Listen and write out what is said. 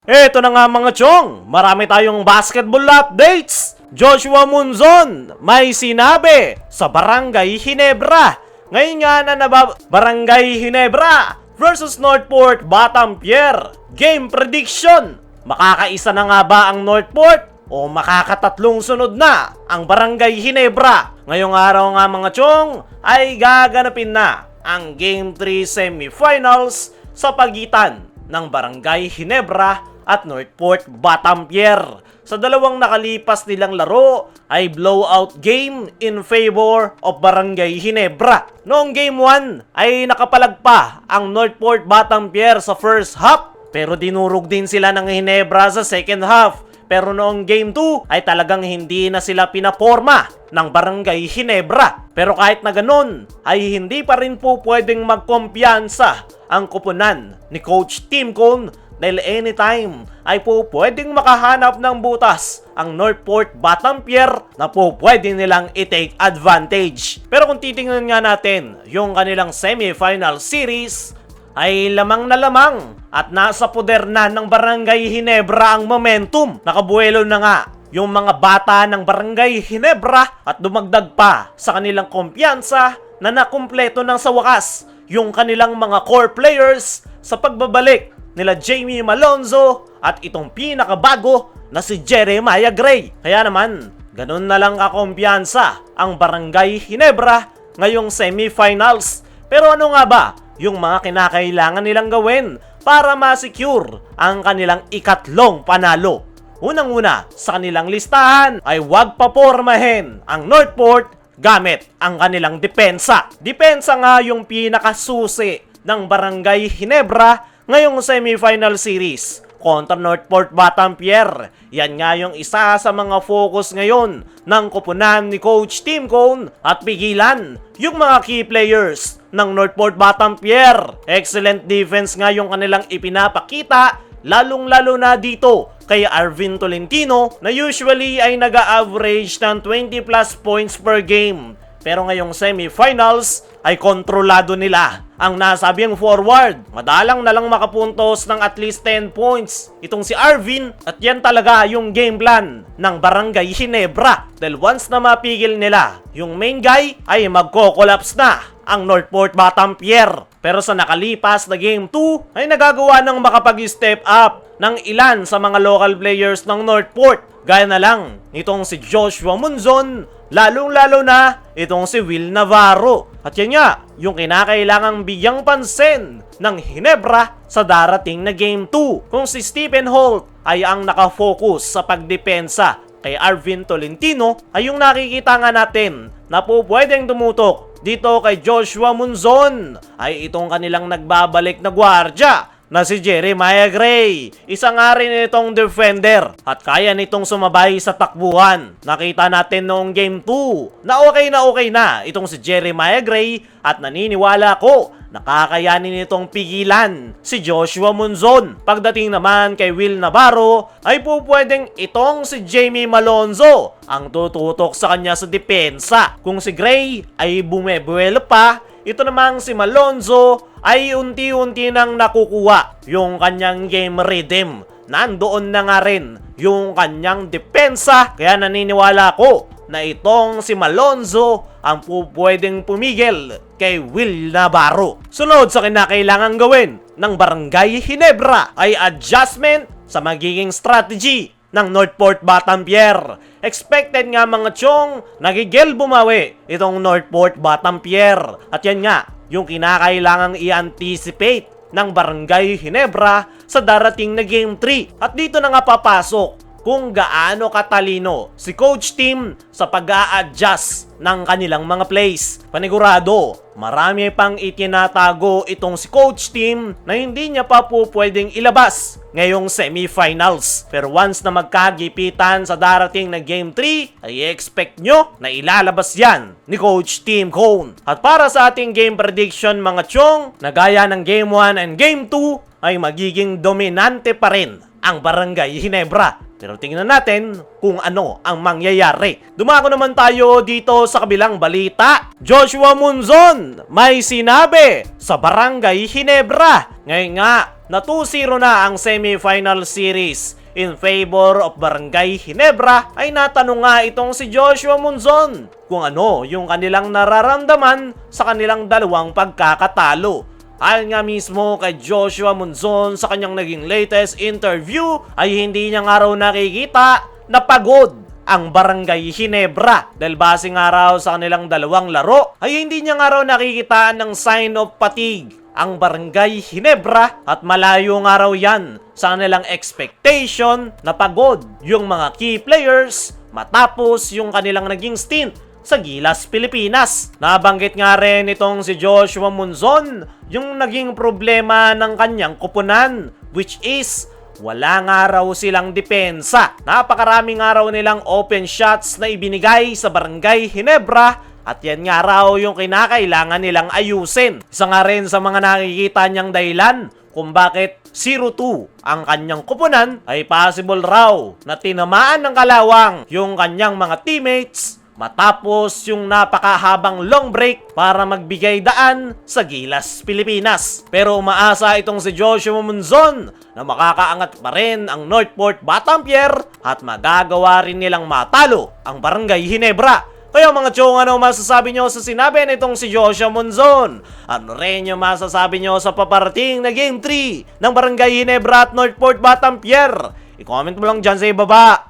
Eto na nga mga chong, marami tayong basketball updates. Joshua Munzon may sinabi sa Barangay Ginebra. Ngayon nga na Barangay Ginebra versus Northport Batampier. Game prediction. Makakaisa na nga ba ang Northport o makakatatlong sunod na ang Barangay Ginebra? Ngayong araw nga mga chong ay gaganapin na ang Game 3 semifinals sa pagitan ng Barangay Ginebra at Northport Batampier. Sa dalawang nakalipas nilang laro ay blowout game in favor of Barangay Ginebra. Noong Game 1 ay nakapalag pa ang Northport Batampier sa first half, pero dinurog din sila ng Ginebra sa second half. Pero noong Game 2 ay talagang hindi na sila pinaporma ng Barangay Ginebra. Pero kahit na ganun ay hindi pa rin po pwedeng magkumpiyansa ang kupunan ni Coach Tim Cone dahil anytime ay po pwedeng makahanap ng butas ang Northport Batampier na po pwede nilang i-take advantage. Pero kung titingnan nga natin yung kanilang semifinal series, ay lamang na lamang at nasa poder na ng Barangay Ginebra ang momentum. Nakabuelo na nga yung mga bata ng Barangay Ginebra at dumagdag pa sa kanilang kumpiyansa na nakumpleto ng sa wakas yung kanilang mga core players sa pagbabalik nila Jamie Malonzo at itong pinakabago na si Jeremiah Gray. Kaya naman, ganun na lang kakumpiyansa ang Barangay Ginebra ngayong semifinals. Pero ano nga ba yung mga kinakailangan nilang gawin para ma-secure ang kanilang ikatlong panalo? Unang-una sa kanilang listahan ay huwag papormahin ang Northport gamit ang kanilang depensa. Depensa nga yung pinakasusi ng Barangay Ginebra ngayong semifinal series kontra Northport Batampier. Yan nga yung isa sa mga focus ngayon ng kupunan ni Coach Tim Cone at pigilan yung mga key players ng Northport Batampier. Excellent defense nga yung kanilang ipinapakita, lalong-lalo na dito kay Arvin Tolentino na usually ay nag-average ng 20 plus points per game. Pero ngayong semifinals ay kontrolado nila ang nasabing forward. Madalang na lang makapuntos ng at least 10 points itong si Arvin, at yan talaga yung game plan ng Barangay Ginebra. Dahil once na mapigil nila yung main guy ay magko-collapse na ang Northport Batampier. Pero sa nakalipas na Game 2 ay nagagawa ng makapag-step up ng ilan sa mga local players ng Northport. Gaya na lang nitong si Joshua Munzon, lalong-lalo na itong si Will Navarro. At yan nga, yung kinakailangang bigyang pansin ng Ginebra sa darating na Game 2. Kung si Stephen Holt ay ang nakafocus sa pagdepensa kay Arvin Tolentino, ay yung nakikita nga natin na po pwedeng tumutok dito kay Joshua Munzon ay itong kanilang nagbabalik na gwardya na si Jeremiah Gray. Isa nga rin itong defender at kaya nitong sumabay sa takbuhan. Nakita natin noong Game 2 na okay na itong si Jeremiah Gray at naniniwala ko nakakayanin nitong pigilan si Joshua Munzon. Pagdating naman kay Will Navarro ay po pwedeng itong si Jamie Malonzo ang tututok sa kanya sa depensa. Kung si Gray ay bumebuelo pa, ito namang si Malonzo ay unti-unti nang nakukuha yung kanyang game rhythm. Nandoon na nga rin yung kanyang depensa, kaya naniniwala ko na itong si Malonzo ang pwedeng pumigil kay Will Navarro. Sunod sa kinakailangan gawin ng Barangay Ginebra ay adjustment sa magiging strategy ng Northport Batampier. Expected nga mga chong, nagigil bumawi itong Northport Batampier. At yan nga, yung kinakailangang i-anticipate ng Barangay Ginebra sa darating na Game 3. At dito na nga papasok kung gaano katalino si Coach Tim sa pag-a-adjust ng kanilang mga plays. Panigurado, marami pang itinatago itong si Coach Tim na hindi niya pa po pwedeng ilabas ngayong semifinals. Pero once na magkagipitan sa darating na Game 3, ay expect nyo na ilalabas yan ni Coach Tim Cone. At para sa ating game prediction mga chong, na gaya ng Game 1 and Game 2, ay magiging dominante pa rin ang Barangay Ginebra Pero tingnan natin kung ano ang mangyayari. Dumako naman tayo dito sa kabilang balita. Joshua Monzon may sinabi sa Barangay Ginebra. Ngayon nga, na 2-0 na ang semifinal series in favor of Barangay Ginebra, ay natanong nga itong si Joshua Monzon kung ano yung kanilang nararamdaman sa kanilang dalawang pagkakatalo. Ayon nga mismo kay Joshua Monzon sa kanyang naging latest interview, ay hindi niya nga raw nakikita na pagod ang Barangay Ginebra. Dahil base nga raw sa kanilang dalawang laro, ay hindi niya nga raw nakikita ng sign of fatigue ang Barangay Ginebra, at malayo nga raw yan sa kanilang expectation na pagod yung mga key players matapos yung kanilang naging stint sa Gilas, Pilipinas. Nabanggit nga rin itong si Joshua Monzon yung naging problema ng kanyang koponan, which is wala nga raw silang depensa. Napakarami nga raw nilang open shots na ibinigay sa Barangay Ginebra, at yan nga raw yung kinakailangan nilang ayusin. Isa nga rin sa mga nakikita niyang dahilan kung bakit 0-2 ang kanyang koponan, ay possible raw na tinamaan ng kalawang yung kanyang mga teammates matapos yung napakahabang long break para magbigay daan sa Gilas, Pilipinas. Pero umaasa itong si Joshua Monzon na makakaangat pa rin ang Northport Batampier at magagawa rin nilang matalo ang Barangay Ginebra. Kaya mga chong, ano masasabi nyo sa sinabi nitong si Joshua Monzon? Ano rin yung masasabi nyo sa paparating na Game 3 ng Barangay Ginebra at Northport Batampier? I-comment mo lang dyan sa ibaba.